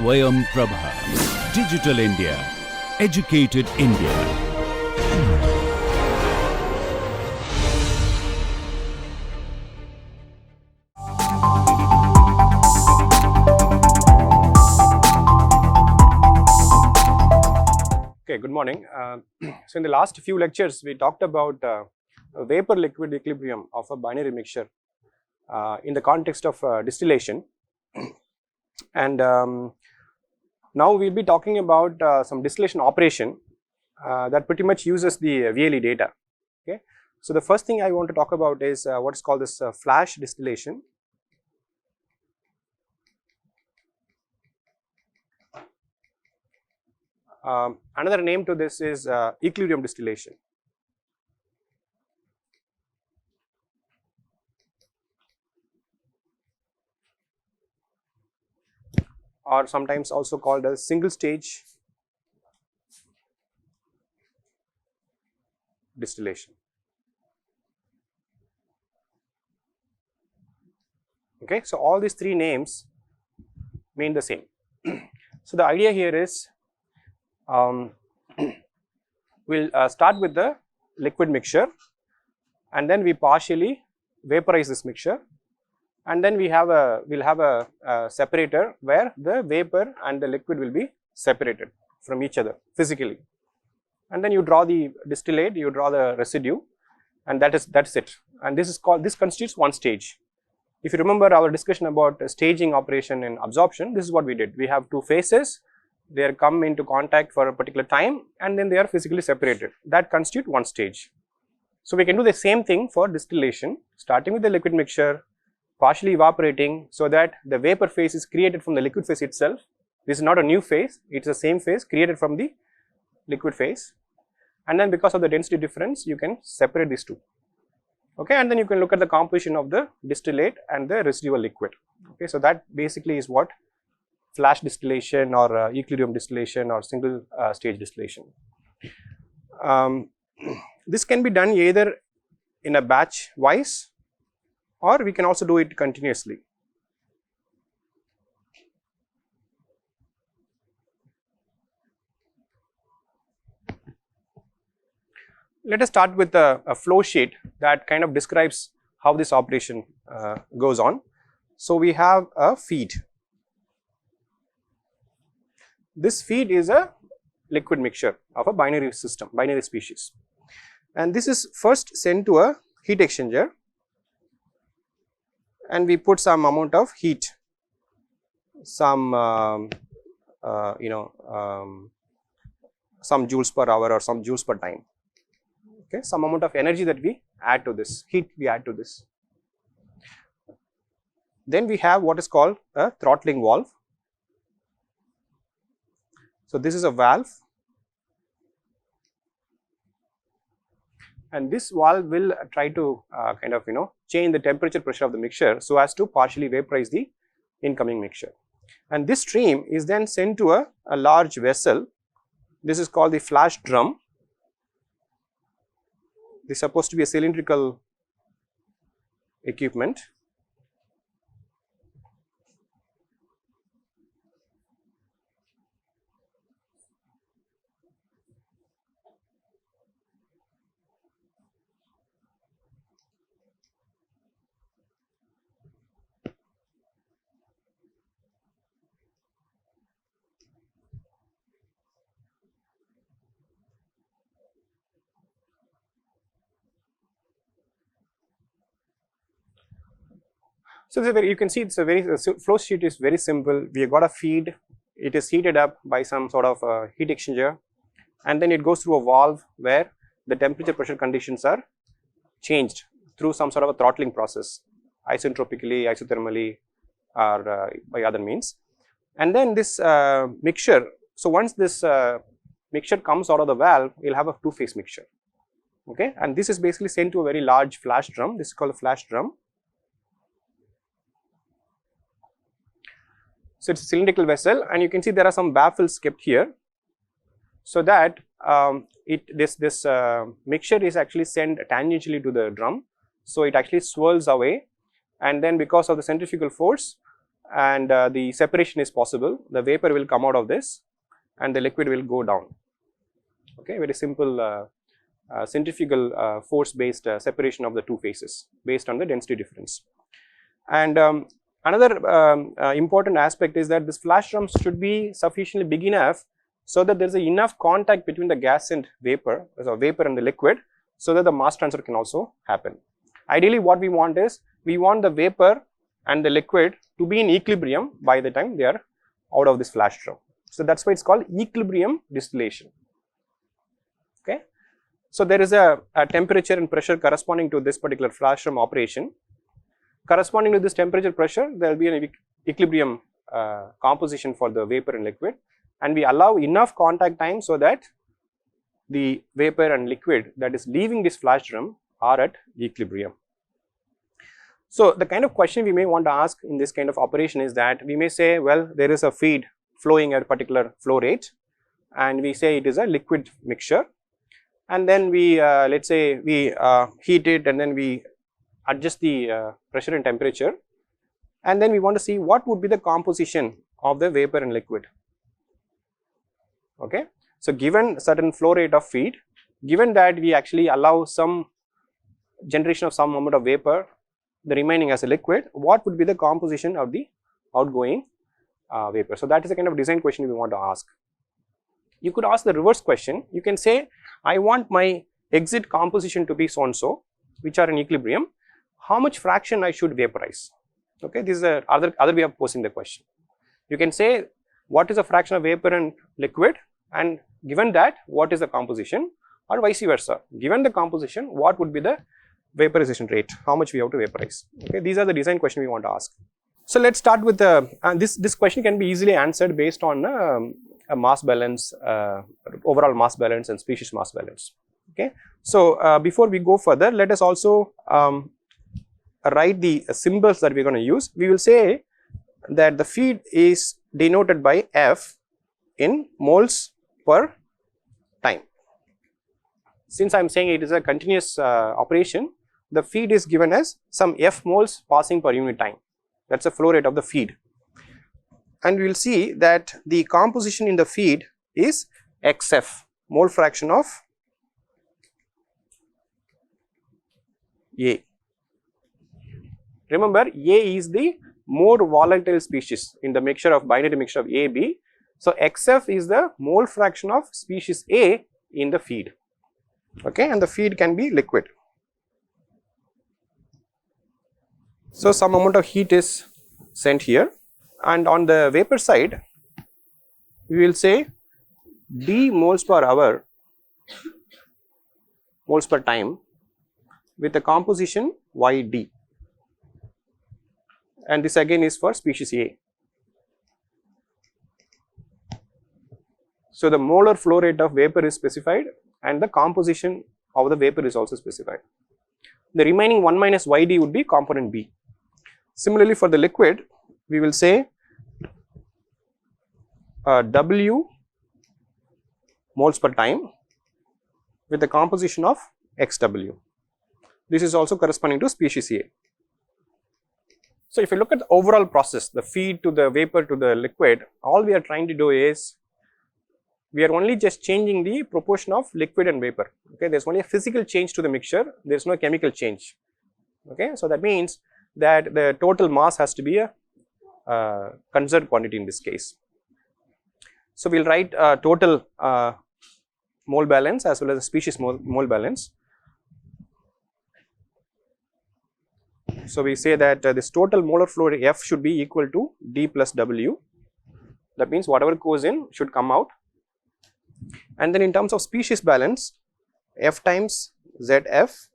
Swayam Prabha. Digital India. Educated India. Okay, good morning. So in the last few lectures, we talked about vapor-liquid equilibrium of a binary mixture in the context of distillation. And now we'll be talking about some distillation operation that pretty much uses the VLE data. Okay, so the first thing I want to talk about is what is called this flash distillation. Another name to this is equilibrium distillation. Or sometimes also called as single stage distillation. Okay, so all these three names mean the same. So the idea here is we'll start with the liquid mixture, and then we partially vaporize this mixture, and then we'll have a separator where the vapor and the liquid will be separated from each other physically, and then you draw the distillate, you draw the residue, and that's it. And this constitutes one stage. If you remember our discussion about staging operation in absorption, this is what we did. We have two phases. They are come into contact for a particular time, and then they are physically separated. That constitutes one stage. So we can do the same thing for distillation, starting with the liquid mixture, partially evaporating, so that the vapor phase is created from the liquid phase itself. This is not a new phase, it is the same phase created from the liquid phase, and then because of the density difference you can separate these two. Okay, and then you can look at the composition of the distillate and the residual liquid. Okay, so that basically is what flash distillation or equilibrium distillation or single stage distillation. This can be done either in a batch wise, or we can also do it continuously. Let us start with a flow sheet that kind of describes how this operation goes on. So we have a feed. This feed is a liquid mixture of a binary system, binary species, and this is first sent to a heat exchanger, and we put some amount of heat, some some joules per hour or some joules per time. Okay, some amount of energy that we add to this, heat we add to this. Then we have what is called a throttling valve. So this is a valve, and this valve will try to change the temperature pressure of the mixture so as to partially vaporize the incoming mixture. And this stream is then sent to a large vessel. This is called the flash drum. This is supposed to be a cylindrical equipment. So you can see it's a flow sheet is very simple. We have got a feed, it is heated up by some sort of heat exchanger, and then it goes through a valve where the temperature pressure conditions are changed through some sort of a throttling process, isentropically, isothermally, or by other means. And then this mixture, so once this mixture comes out of the valve, we will have a two-phase mixture. Okay, and this is basically sent to a very large flash drum. This is called a flash drum. So it's a cylindrical vessel, and you can see there are some baffles kept here, so that this mixture is actually sent tangentially to the drum, so it actually swirls away, and then because of the centrifugal force, and the separation is possible. The vapor will come out of this and the liquid will go down. Okay, very simple centrifugal force based separation of the two phases based on the density difference. And another important aspect is that this flash drum should be sufficiently big enough so that there is enough contact between the gas and vapor, so vapor and the liquid, so that the mass transfer can also happen. Ideally, what we want is, we want the vapor and the liquid to be in equilibrium by the time they are out of this flash drum. So that's why it's called equilibrium distillation. Okay. So there is a temperature and pressure corresponding to this particular flash drum operation. Corresponding to this temperature pressure, there will be an equilibrium composition for the vapor and liquid, and we allow enough contact time so that the vapor and liquid that is leaving this flash drum are at equilibrium. So the kind of question we may want to ask in this kind of operation is that we may say, well, there is a feed flowing at a particular flow rate, and we say it is a liquid mixture, and then we let's say we heat it, and then we adjust the pressure and temperature, and then we want to see what would be the composition of the vapor and liquid. Okay. So given certain flow rate of feed, given that we actually allow some generation of some amount of vapor, the remaining as a liquid, what would be the composition of the outgoing vapor? So that is the kind of design question we want to ask. You could ask the reverse question. You can say, I want my exit composition to be so and so, which are in equilibrium. How much fraction I should vaporize? Okay, this is a other way of posing the question. You can say, what is the fraction of vapor and liquid, and given that, what is the composition, or vice versa. Given the composition, what would be the vaporization rate, how much we have to vaporize. Okay, these are the design questions we want to ask. So let's start with the this question can be easily answered based on a mass balance, overall mass balance and species mass balance. Okay, so before we go further, let us also write the symbols that we are going to use. We will say that the feed is denoted by F in moles per time. Since I am saying it is a continuous operation, the feed is given as some F moles passing per unit time. That is the flow rate of the feed. And we will see that the composition in the feed is XF, mole fraction of A. Remember, A is the more volatile species in the mixture of binary mixture of A, B. So XF is the mole fraction of species A in the feed. Okay, and the feed can be liquid. So some amount of heat is sent here, and on the vapor side, we will say D moles per hour, moles per time, with a composition YD, and this again is for species A. So the molar flow rate of vapor is specified, and the composition of the vapor is also specified. The remaining 1 minus YD would be component B. Similarly, for the liquid, we will say W moles per time with the composition of XW. This is also corresponding to species A. So if you look at the overall process, the feed to the vapor to the liquid, all we are trying to do is, we are only just changing the proportion of liquid and vapor. Okay, there is only a physical change to the mixture, there is no chemical change. Okay, so that means that the total mass has to be a conserved quantity in this case. So we will write total mole balance as well as the species mole balance. So we say that this total molar flow rate F should be equal to D plus W. That means whatever goes in should come out. And then in terms of species balance, F times ZF,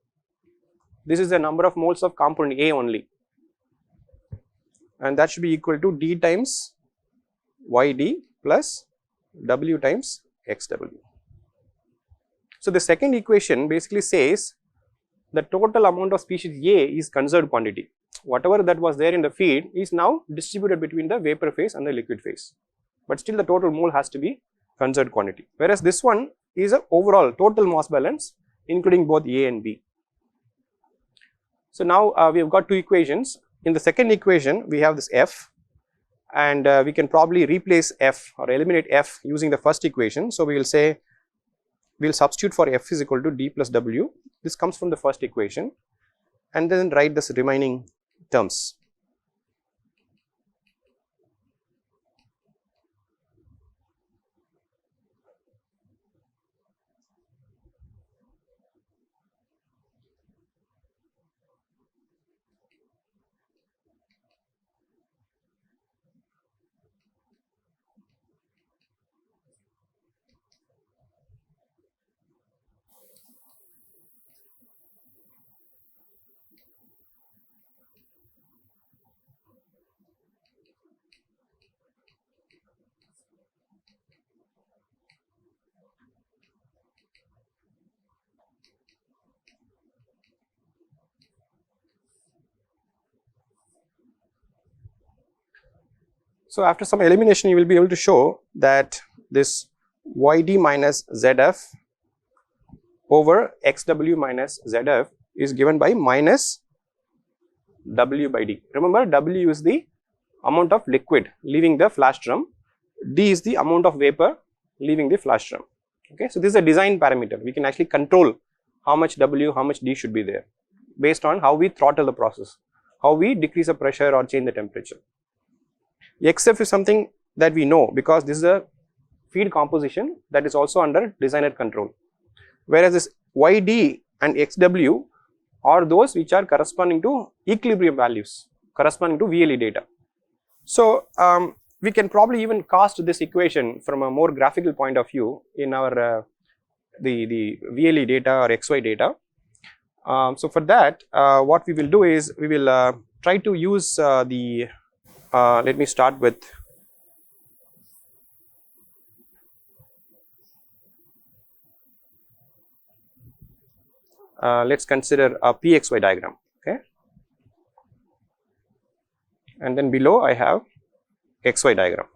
this is the number of moles of component A only, and that should be equal to D times YD plus W times XW. So the second equation basically says the total amount of species A is conserved quantity. Whatever that was there in the feed is now distributed between the vapor phase and the liquid phase, but still the total mole has to be conserved quantity, whereas this one is a overall total mass balance including both A and B. So now we have got two equations. In the second equation we have this F, and we can probably replace f or eliminate f using the first equation. So, we will say we will substitute for f is equal to d plus w. This comes from the first equation, and then write this remaining terms. So, after some elimination, you will be able to show that this yd minus zf over xw minus zf is given by minus w by d. Remember, w is the amount of liquid leaving the flash drum, d is the amount of vapor leaving the flash drum. Okay. So, this is a design parameter. We can actually control how much w, how much d should be there based on how we throttle the process, how we decrease the pressure or change the temperature. Xf is something that we know because this is a feed composition that is also under designer control, whereas this yd and xw are those which are corresponding to equilibrium values corresponding to VLE data. So, we can probably even cast this equation from a more graphical point of view in our the VLE data or XY data. So, for that what we will do is we will try to use let me start with let us consider a PXY diagram, okay, and then below I have XY diagram.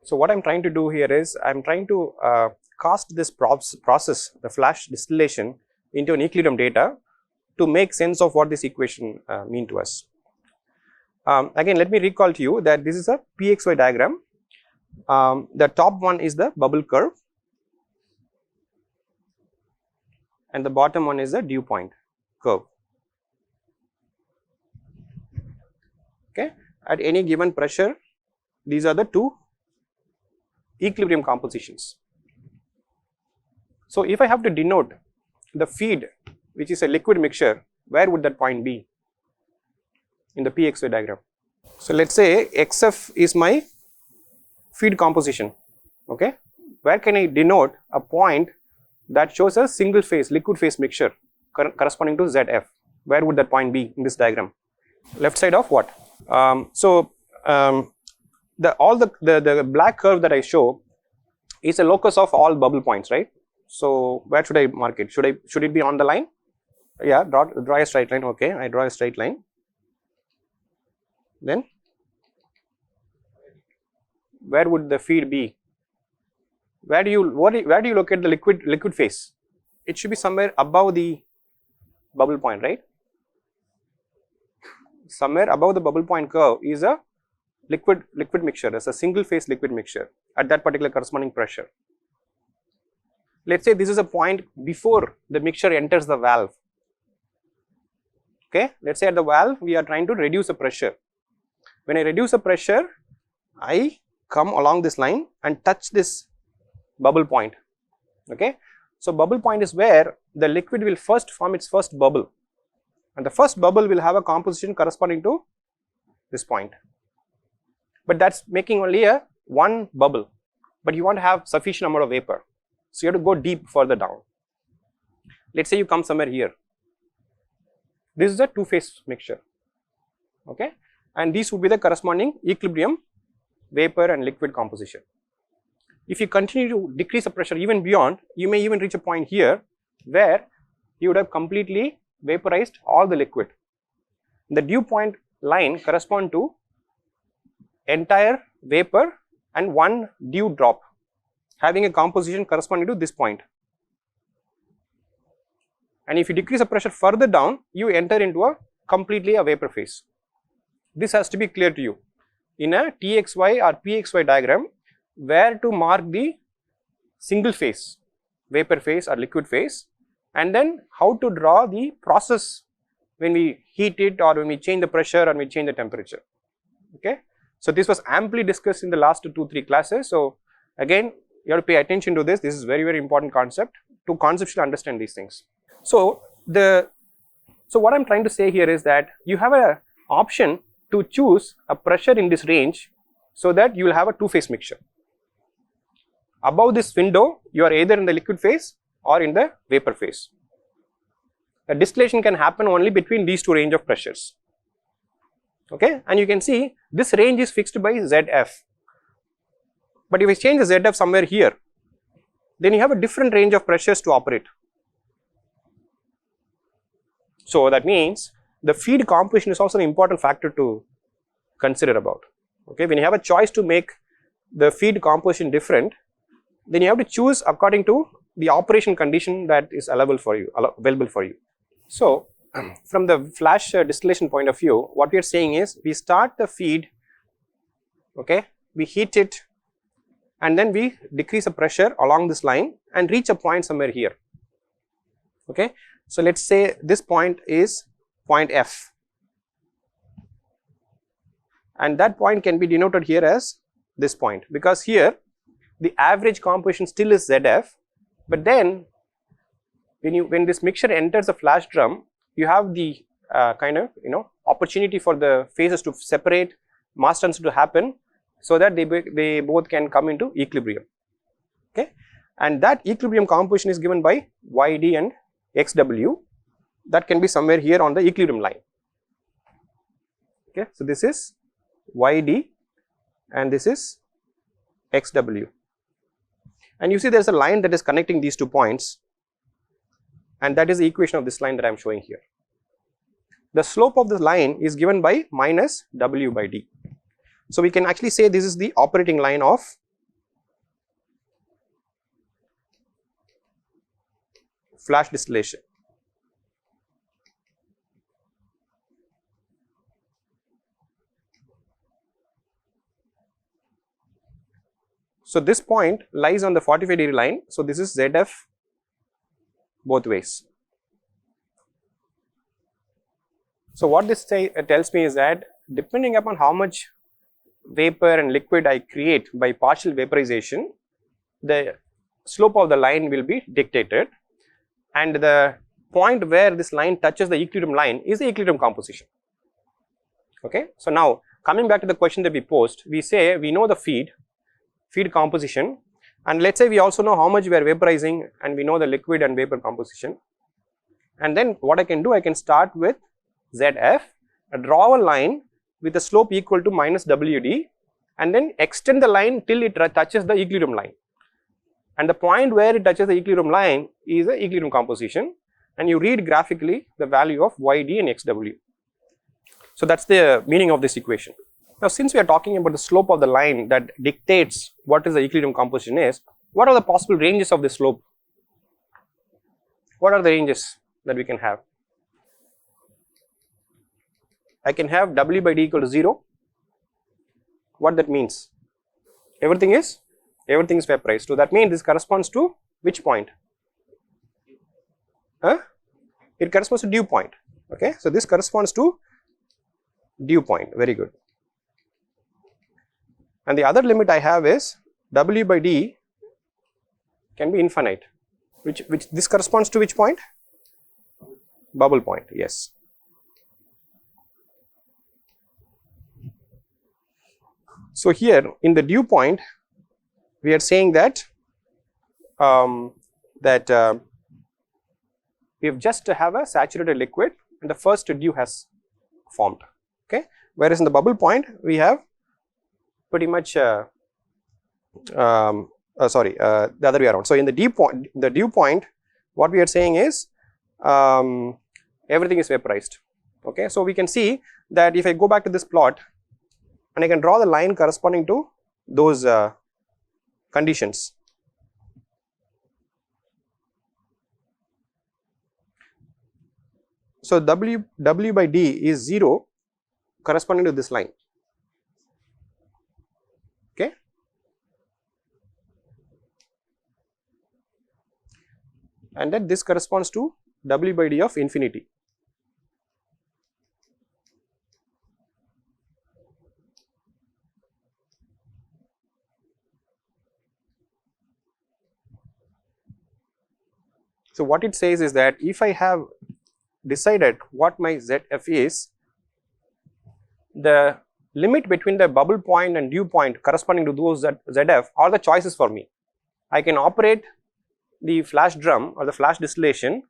So, what I am trying to do here is I am trying to cast this process, the flash distillation, into an equilibrium data to make sense of what this equation mean to us. Again, let me recall to you that this is a PXY diagram. The top one is the bubble curve and the bottom one is the dew point curve. Okay. At any given pressure, these are the two equilibrium compositions. So, if I have to denote the feed which is a liquid mixture, where would that point be in the PXY diagram? So, let us say XF is my feed composition, okay. Where can I denote a point that shows a single phase liquid phase mixture corresponding to ZF? Where would that point be in this diagram? Left side of what? The black curve that I show is a locus of all bubble points, right? So, where should I mark it? Should it be on the line? Yeah, draw a straight line. Okay, I draw a straight line. Then where would the feed be? Where do you locate the liquid phase? It should be somewhere above the bubble point, right? Somewhere above the bubble point curve is a liquid mixture, as a single phase liquid mixture at that particular corresponding pressure. Let us say this is a point before the mixture enters the valve. Okay, let us say at the valve we are trying to reduce the pressure. When I reduce the pressure, I come along this line and touch this bubble point. Okay, so bubble point is where the liquid will first form its first bubble. and the first bubble will have a composition corresponding to this point. But that's making only a one bubble, but you want to have sufficient amount of vapor. So you have to go deep further down. Let's say you come somewhere here. This is a two-phase mixture, okay, and these would be the corresponding equilibrium vapor and liquid composition. If you continue to decrease the pressure even beyond, you may even reach a point here where you would have completely vaporized all the liquid. The dew point line correspond to entire vapor and one dew drop having a composition corresponding to this point. And if you decrease the pressure further down, you enter into a completely a vapor phase. This has to be clear to you. In a TXY or PXY diagram, where to mark the single phase, vapor phase or liquid phase, and then how to draw the process when we heat it or when we change the pressure or we change the temperature. Okay. So this was amply discussed in the last 2-3 classes. So again, you have to pay attention to this. This is very, very important concept to conceptually understand these things. So what I'm trying to say here is that you have an option to choose a pressure in this range so that you will have a two-phase mixture. Above this window, you are either in the liquid phase or in the vapor phase. The distillation can happen only between these two range of pressures. Okay, and you can see this range is fixed by ZF. But if I change the ZF somewhere here, then you have a different range of pressures to operate. So that means the feed composition is also an important factor to consider about. Okay, when you have a choice to make the feed composition different, then you have to choose according to the operation condition that is available for you. So from the flash distillation point of view, what we are saying is we start the feed, okay, we heat it, and then we decrease the pressure along this line and reach a point somewhere here. Okay, so let's say this point is point F, and that point can be denoted here as this point, because here the average composition still is ZF, but then when this mixture enters the flash drum, you have the opportunity for the phases to separate, mass transfer to happen, so that they both can come into equilibrium. Okay, and that equilibrium composition is given by YD and XW. That can be somewhere here on the equilibrium line. Okay, so this is YD and this is XW, and you see there is a line that is connecting these 2 points, and that is the equation of this line that I am showing here. The slope of this line is given by minus W by D. So we can actually say this is the operating line of flash distillation. So this point lies on the 45-degree line. So this is ZF both ways. So what this tells me is that depending upon how much vapor and liquid I create by partial vaporization, the slope of the line will be dictated, and the point where this line touches the equilibrium line is the equilibrium composition. Okay, so now coming back to the question that we posed, we say we know the feed composition, and let's say we also know how much we are vaporizing, and we know the liquid and vapor composition. And then what I can do, I can start with ZF, draw a line with a slope equal to minus WD, and then extend the line till it touches the equilibrium line. And the point where it touches the equilibrium line is the equilibrium composition, and you read graphically the value of YD and XW. So that's the meaning of this equation. Now, since we are talking about the slope of the line that dictates what is the equilibrium composition is, what are the possible ranges of this slope? What are the ranges that we can have? I can have W by D equal to 0. What that means? Everything is vaporized. So that means this corresponds to which point? It corresponds to dew point. Okay, so this corresponds to dew point. Very good. And the other limit I have is W by D can be infinite, which this corresponds to which point? Bubble point. Yes. So here in the dew point, we are saying that we have just to have a saturated liquid and the first dew has formed. Okay, whereas in the bubble point we have pretty much the other way around. So in the dew point, what we are saying is everything is vaporized. Okay, so we can see that if I go back to this plot and I can draw the line corresponding to those conditions. So W by D is 0 corresponding to this line. Okay. And then this corresponds to W by D of infinity. So what it says is that if I have decided what my ZF is, the limit between the bubble point and dew point corresponding to those ZF are the choices for me. I can operate the flash drum or the flash distillation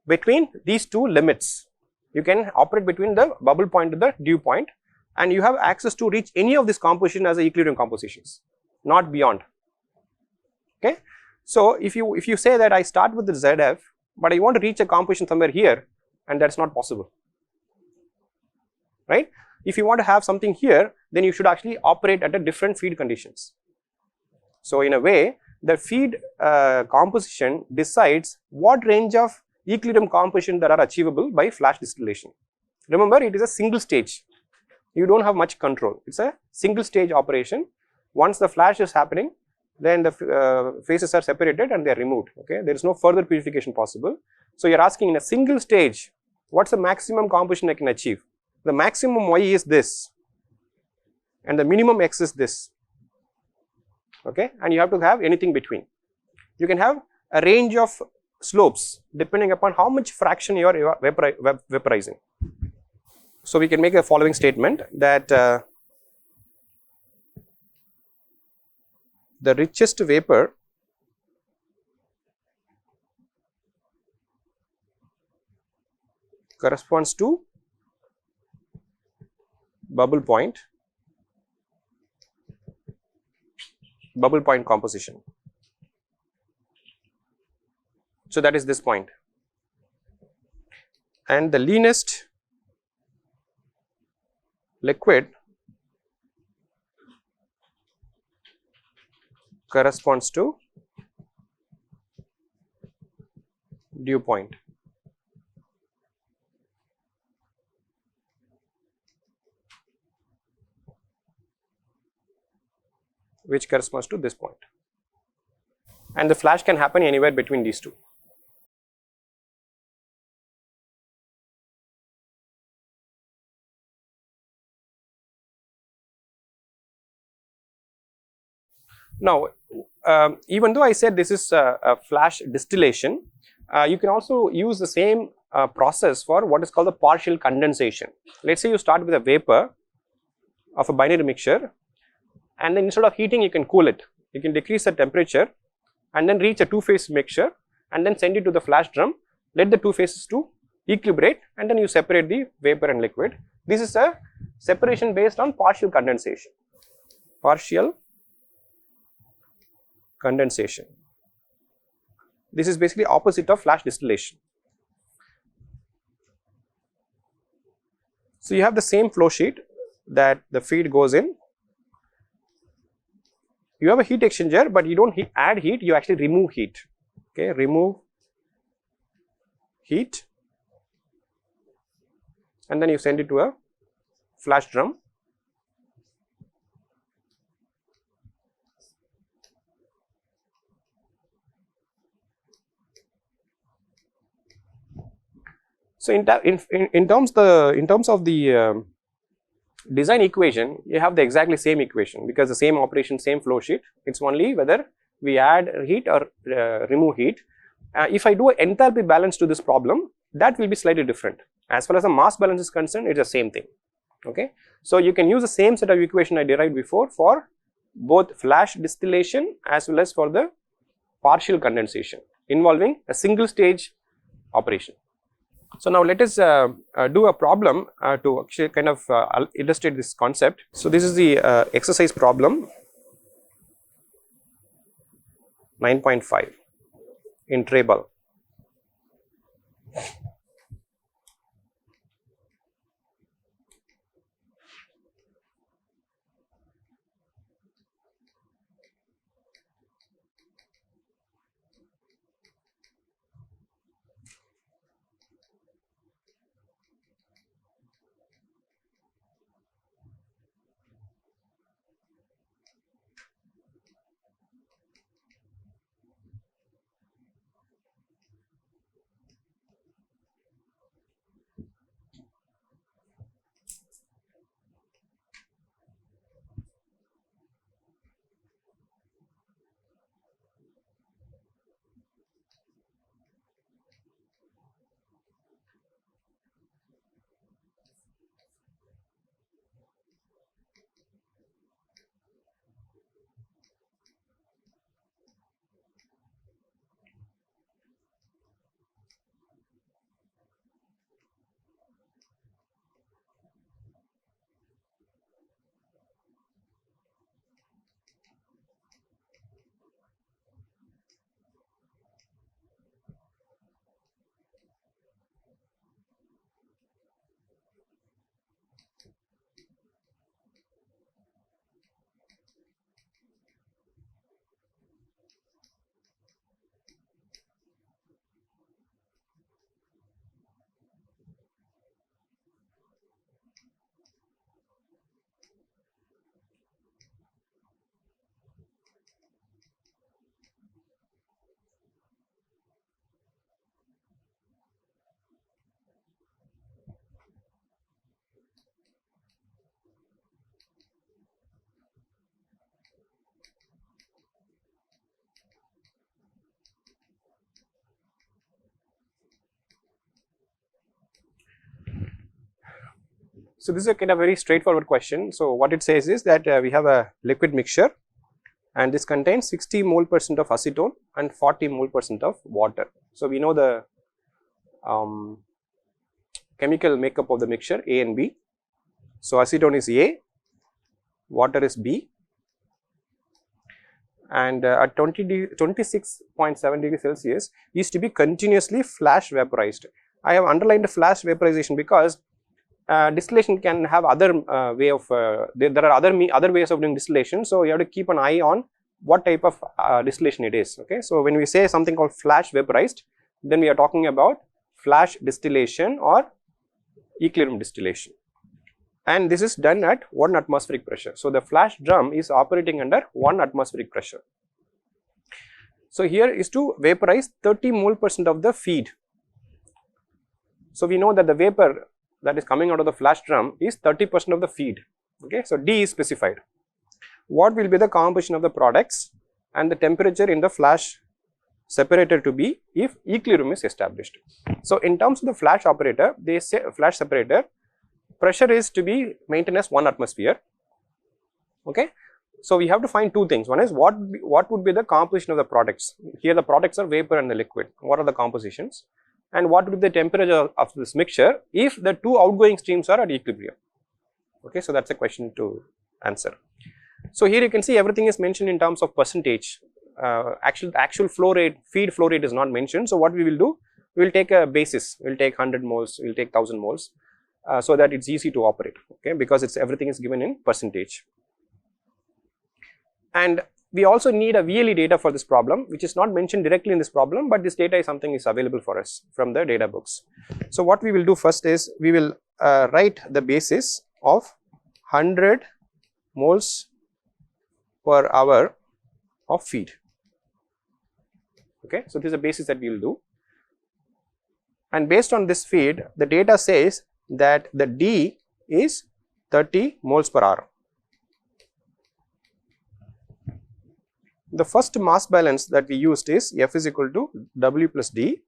between these two limits. You can operate between the bubble point to the dew point, and you have access to reach any of these composition as equilibrium compositions, not beyond. Okay. So if you say that I start with the ZF, but I want to reach a composition somewhere here, and that's not possible, right? If you want to have something here, then you should actually operate at a different feed conditions. So in a way, the feed composition decides what range of equilibrium composition that are achievable by flash distillation. Remember, it is a single stage. You don't have much control. It's a single stage operation. Once the flash is happening, then the phases are separated and they are removed. Okay, there is no further purification possible. So you are asking in a single stage, what's the maximum composition I can achieve? The maximum Y is this, and the minimum X is this. Okay, and you have to have anything between. You can have a range of slopes depending upon how much fraction you are vaporizing. So we can make a following statement that the richest vapor corresponds to bubble point composition. So that is this point, and the leanest liquid corresponds to dew point. Which corresponds to this point, and the flash can happen anywhere between these two. Now, even though I said this is a flash distillation, you can also use the same process for what is called the partial condensation. Let's say you start with a vapor of a binary mixture, and then instead of heating you can cool it. You can decrease the temperature and then reach a two-phase mixture and then send it to the flash drum, let the two phases to equilibrate, and then you separate the vapor and liquid. This is a separation based on partial condensation. Partial condensation. This is basically opposite of flash distillation. So you have the same flow sheet that the feed goes in. You have a heat exchanger, but you don't add heat, you actually remove heat. Okay, remove heat, and then you send it to a flash drum. So in terms of the design equation, you have the exactly same equation, because the same operation, same flow sheet. It's only whether we add heat or remove heat. If I do an enthalpy balance to this problem, that will be slightly different. As far as the mass balance is concerned, it's the same thing. Okay. So you can use the same set of equation I derived before for both flash distillation as well as for the partial condensation involving a single stage operation. So now let us do a problem to actually kind of illustrate this concept. So this is the exercise problem 9.5 in treble. So this is a kind of very straightforward question. So what it says is that we have a liquid mixture and this contains 60 mole% of acetone and 40 mole% of water. So we know the chemical makeup of the mixture A and B. So acetone is A, water is B, and at 26.7 degrees Celsius is to be continuously flash vaporized. I have underlined flash vaporization because distillation can have other way of there are other ways of doing distillation. So you have to keep an eye on what type of distillation it is. Okay, so when we say something called flash vaporized, then we are talking about flash distillation or equilibrium distillation, and this is done at 1 atmospheric pressure. So the flash drum is operating under 1 atmospheric pressure. So here is to vaporize 30 mole% of the feed. So we know that the vapor that is coming out of the flash drum is 30% of the feed. Okay, so D is specified. What will be the composition of the products and the temperature in the flash separator to be if equilibrium is established? So in terms of the flash operator, they say flash separator pressure is to be maintained as 1 atmosphere. Okay, so we have to find two things. One is what would be the composition of the products. Here the products are vapor and the liquid. What are the compositions? And what would be the temperature of this mixture if the two outgoing streams are at equilibrium? Okay, so that's a question to answer. So here you can see everything is mentioned in terms of percentage. Actual flow rate, feed flow rate is not mentioned. So what we will do, we will take a basis. We will take 100 moles, we will take 1000 moles, so that it's easy to operate. Okay, because it's everything is given in percentage. And we also need a VLE data for this problem, which is not mentioned directly in this problem, but this data is something is available for us from the data books. So what we will do first is we will write the basis of 100 moles per hour of feed. Okay, so this is a basis that we will do, and based on this feed, the data says that the D is 30 moles per hour. The first mass balance that we used is F is equal to W plus D,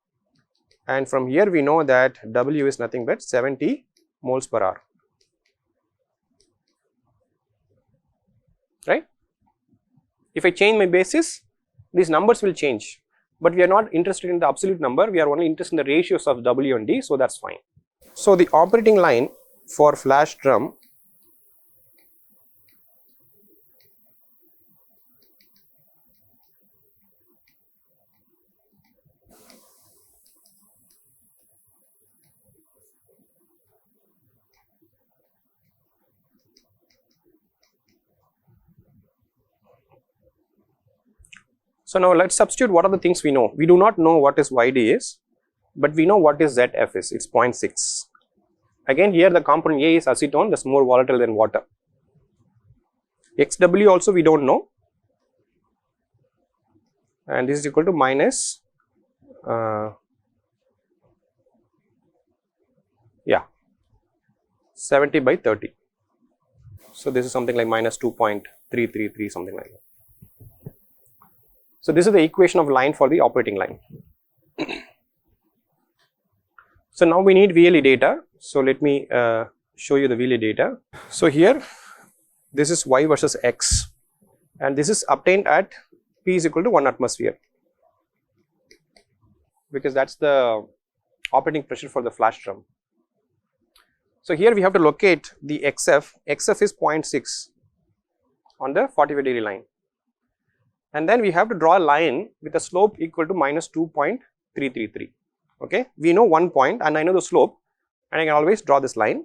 and from here we know that W is nothing but 70 moles per hour. If I change my basis, these numbers will change, but we are not interested in the absolute number, we are only interested in the ratios of W and D, so that's fine. So the operating line for flash drum So now let's substitute what are the things we know. We do not know what is YD is, but we know what is ZF is, it's 0.6. Again here the component A is acetone, that's more volatile than water. XW also we don't know, and this is equal to minus 70 by 30. So this is something like minus 2.333, something like that. So this is the equation of line for the operating line. So now we need VLE data. So let me show you the VLE data. So here this is Y versus X, and this is obtained at P is equal to 1 atmosphere, because that's the operating pressure for the flash drum. So here we have to locate the XF. XF is 0.6 on the 45-degree line, and then we have to draw a line with a slope equal to minus 2.333. Okay, we know 1 point and I know the slope, and I can always draw this line.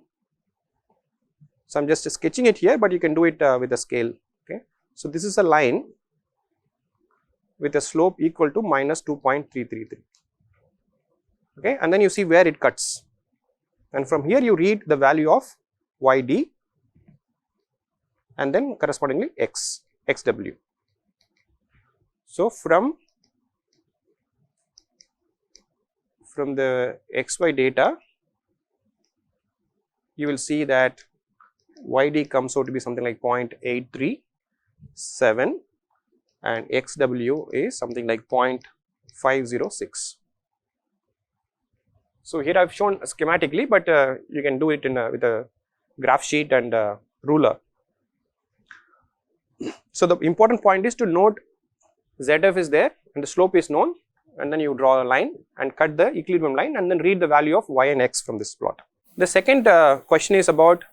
So I'm just sketching it here, but you can do it with a scale. Okay, so this is a line with a slope equal to minus 2.333. Okay, and then you see where it cuts, and from here you read the value of YD and then correspondingly XW. So from the XY data, you will see that YD comes out to be something like 0.837 and XW is something like 0.506. So here I have shown schematically, but you can do it in with a graph sheet and ruler. So the important point is to note ZF is there and the slope is known, and then you draw a line and cut the equilibrium line and then read the value of Y and X from this plot. The second question is about,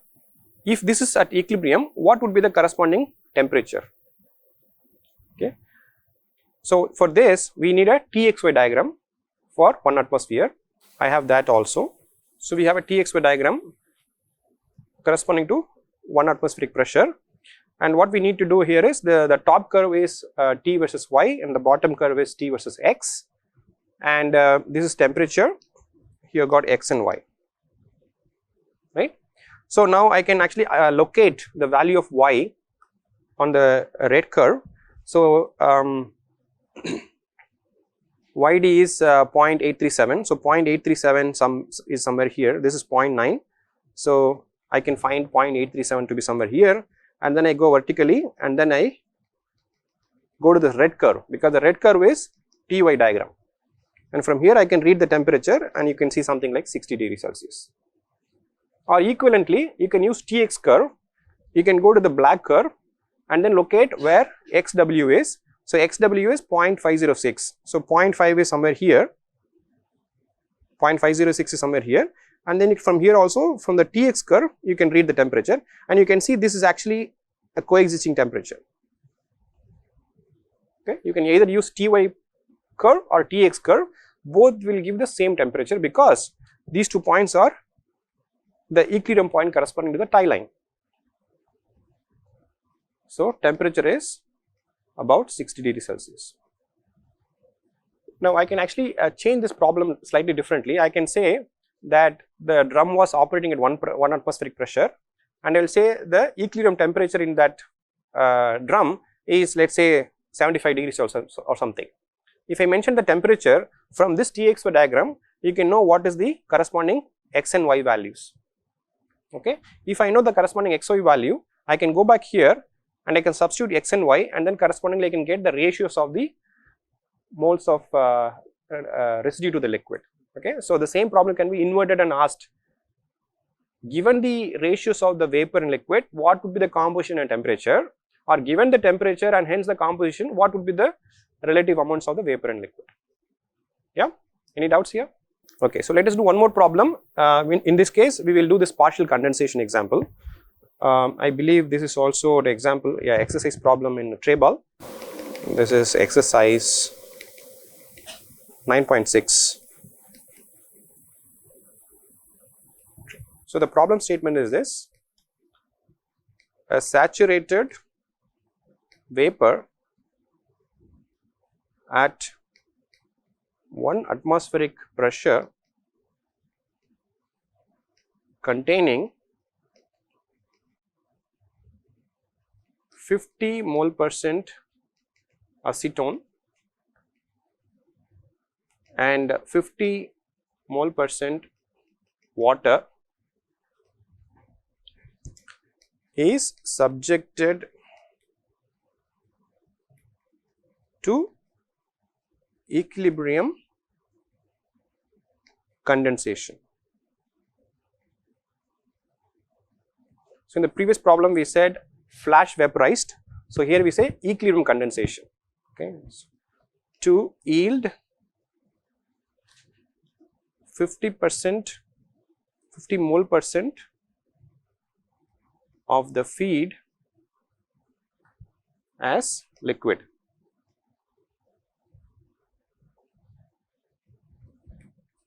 if this is at equilibrium, what would be the corresponding temperature? Okay. So for this we need a TXY diagram for 1 atmosphere. I have that also. So we have a TXY diagram corresponding to 1 atmospheric pressure, and what we need to do here is the top curve is T versus Y and the bottom curve is T versus X, and this is temperature. Here got X and Y, right? So now I can actually locate the value of Y on the red curve. So YD is 0.837, so 0.837 is somewhere here, this is 0.9, so I can find 0.837 to be somewhere here, and then I go vertically and then I go to the red curve, because the red curve is TY diagram, and from here I can read the temperature and you can see something like 60 degrees Celsius. Or equivalently, you can use TX curve, you can go to the black curve and then locate where XW is. So XW is 0.506, so 0.5 is somewhere here, 0.506 is somewhere here, and then from here also from the TX curve you can read the temperature, and you can see this is actually a coexisting temperature. Okay, you can either use TY curve or TX curve, both will give the same temperature because these 2 points are the equilibrium point corresponding to the tie line. So temperature is about 60 degrees Celsius. Now I can actually change this problem slightly differently. I can say that the drum was operating at 1 atmospheric pressure, and I will say the equilibrium temperature in that drum is, let's say, 75 degrees Celsius or something. If I mention the temperature from this TXY diagram, you can know what is the corresponding X and Y values. Okay, if I know the corresponding XY value, I can go back here and I can substitute X and Y, and then correspondingly I can get the ratios of the moles of residue to the liquid. Okay, so the same problem can be inverted and asked, given the ratios of the vapor and liquid, what would be the composition and temperature? or given the temperature and hence the composition, what would be the relative amounts of the vapor and liquid. Yeah, any doubts here? Okay, so let us do one more problem. In this case, we will do this partial condensation example. I believe this is also the example, yeah, exercise problem in tray ball. This is exercise 9.6. So the problem statement is this: a saturated vapor at 1 atmospheric pressure containing 50 mole percent acetone and 50 mole percent water is subjected to equilibrium condensation. So in the previous problem we said flash vaporized, so here we say equilibrium condensation, okay, to yield 50% 50 mole percent of the feed as liquid.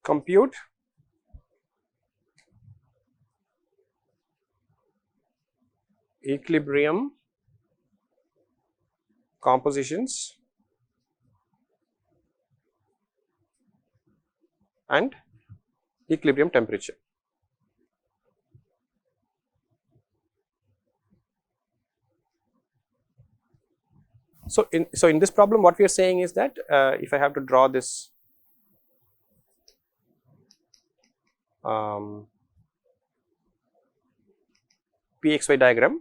Compute equilibrium compositions and equilibrium temperature. So in this problem, what we are saying is that if I have to draw this PXY diagram,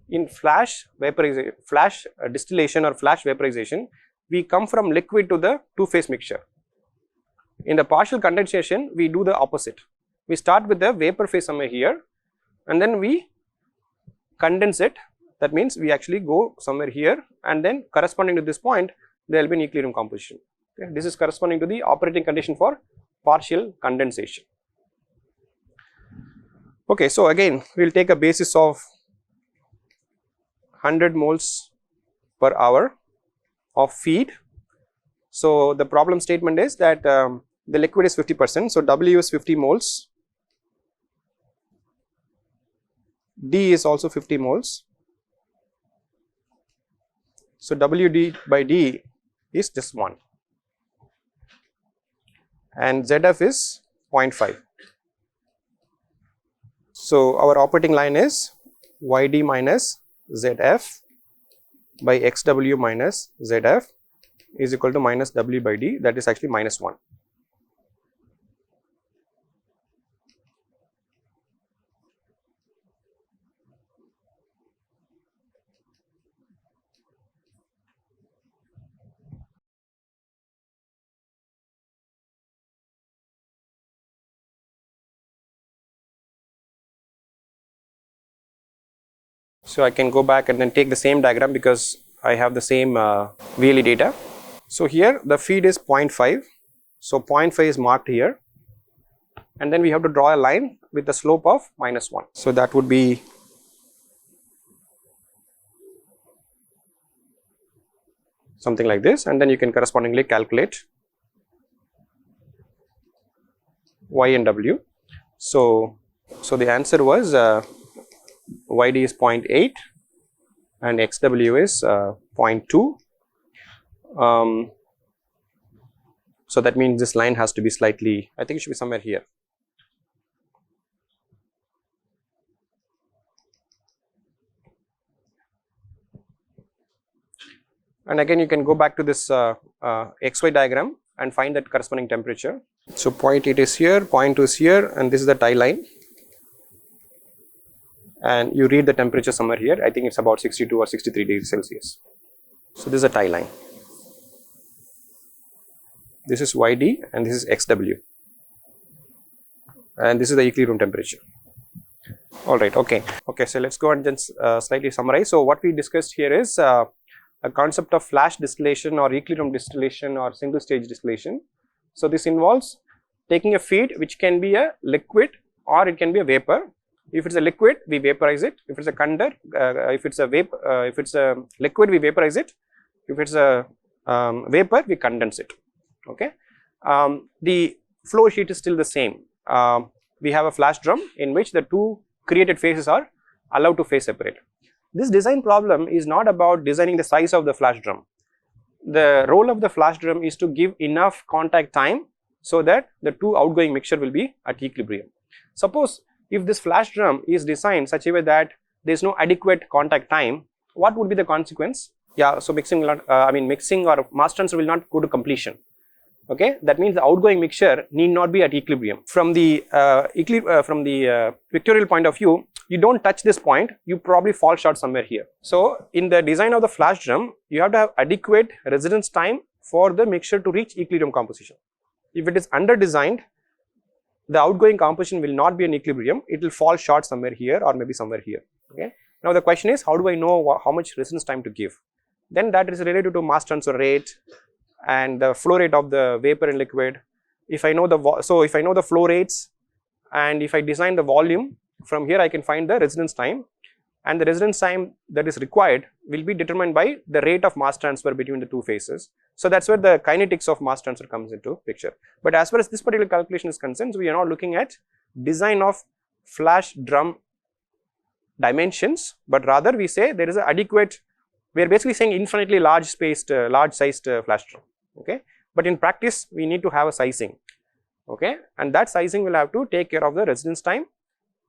in flash vaporization, flash distillation or flash vaporization, we come from liquid to the two-phase mixture. In the partial condensation, we do the opposite. We start with the vapor phase somewhere here and then we condense it. That means we actually go somewhere here and then corresponding to this point, there will be an equilibrium composition. Okay. This is corresponding to the operating condition for partial condensation. Okay, so again we will take a basis of 100 moles per hour of feed. So the problem statement is that the liquid is 50%, so W is 50 moles, D is also 50 moles, so WD by D is just 1 and ZF is 0.5. So our operating line is YD minus ZF by XW minus ZF is equal to minus W by D, that is actually minus 1. So I can go back and then take the same diagram because I have the same VLE data. So here the feed is 0.5, so 0.5 is marked here and then we have to draw a line with the slope of minus 1. So that would be something like this, and then you can correspondingly calculate Y and W. So the answer was YD is 0.8 and XW is 0.2. So that means this line has to be slightly, I think it should be somewhere here. And again you can go back to this XY diagram and find that corresponding temperature. So 0.8 is here, 0.2 is here, and this is the tie line. And you read the temperature somewhere here, I think it's about 62 or 63 degrees Celsius. So this is a tie line. This is YD and this is XW. and this is the equilibrium temperature. All right, okay. So let's go and just slightly summarize. So what we discussed here is a concept of flash distillation or equilibrium distillation or single stage distillation. So this involves taking a feed which can be a liquid or it can be a vapor. If it's a liquid, we vaporize it. If it's a if it's a liquid, we vaporize it. If it's a vapor, we condense it. Okay. The flow sheet is still the same. We have a flash drum in which the two created phases are allowed to phase separate. This design problem is not about designing the size of the flash drum. The role of the flash drum is to give enough contact time so that the two outgoing mixture will be at equilibrium. Suppose if this flash drum is designed such a way that there is no adequate contact time, what would be the consequence? Yeah, so mixing will not, mixing or mass transfer will not go to completion. Okay, that means the outgoing mixture need not be at equilibrium. From the pictorial point of view, you don't touch this point, you probably fall short somewhere here. So in the design of the flash drum, you have to have adequate residence time for the mixture to reach equilibrium composition. If it is under designed, the outgoing composition will not be in equilibrium, it will fall short somewhere here or maybe somewhere here. Okay. Now the question is, how do I know how much residence time to give? Then that is related to mass transfer rate and the flow rate of the vapor and liquid. If I know if I know the flow rates and if I design the volume, from here I can find the residence time, and the residence time that is required will be determined by the rate of mass transfer between the two phases. So that's where the kinetics of mass transfer comes into picture. But as far as this particular calculation is concerned, we are not looking at design of flash drum dimensions, but rather we say there is an adequate, we are basically saying infinitely large sized flash drum. Okay, but in practice we need to have a sizing. Okay, and that sizing will have to take care of the residence time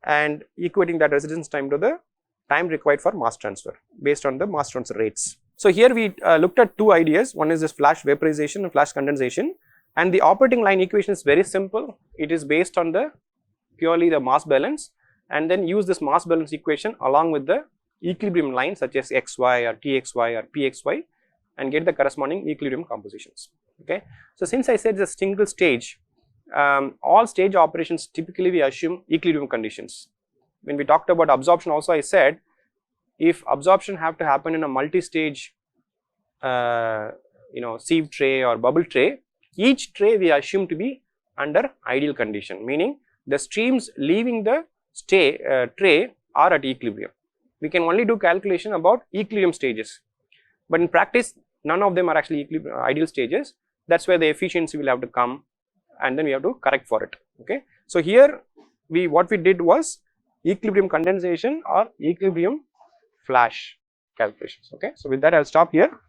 and equating that residence time to the time required for mass transfer based on the mass transfer rates. So here we looked at two ideas. One is this flash vaporization and flash condensation, and the operating line equation is very simple. It is based on the purely the mass balance, and then use this mass balance equation along with the equilibrium line such as xy or txy or pxy and get the corresponding equilibrium compositions. Okay. So since I said it's a single stage, all stage operations typically we assume equilibrium conditions. When we talked about absorption also, I said if absorption have to happen in a multi-stage sieve tray or bubble tray, each tray we assume to be under ideal condition, meaning the streams leaving the tray are at equilibrium. We can only do calculation about equilibrium stages, but in practice none of them are actually ideal stages. That's where the efficiency will have to come, and then we have to correct for it. Okay. So here what we did was equilibrium condensation or equilibrium flash calculations. Okay. So with that I'll stop here.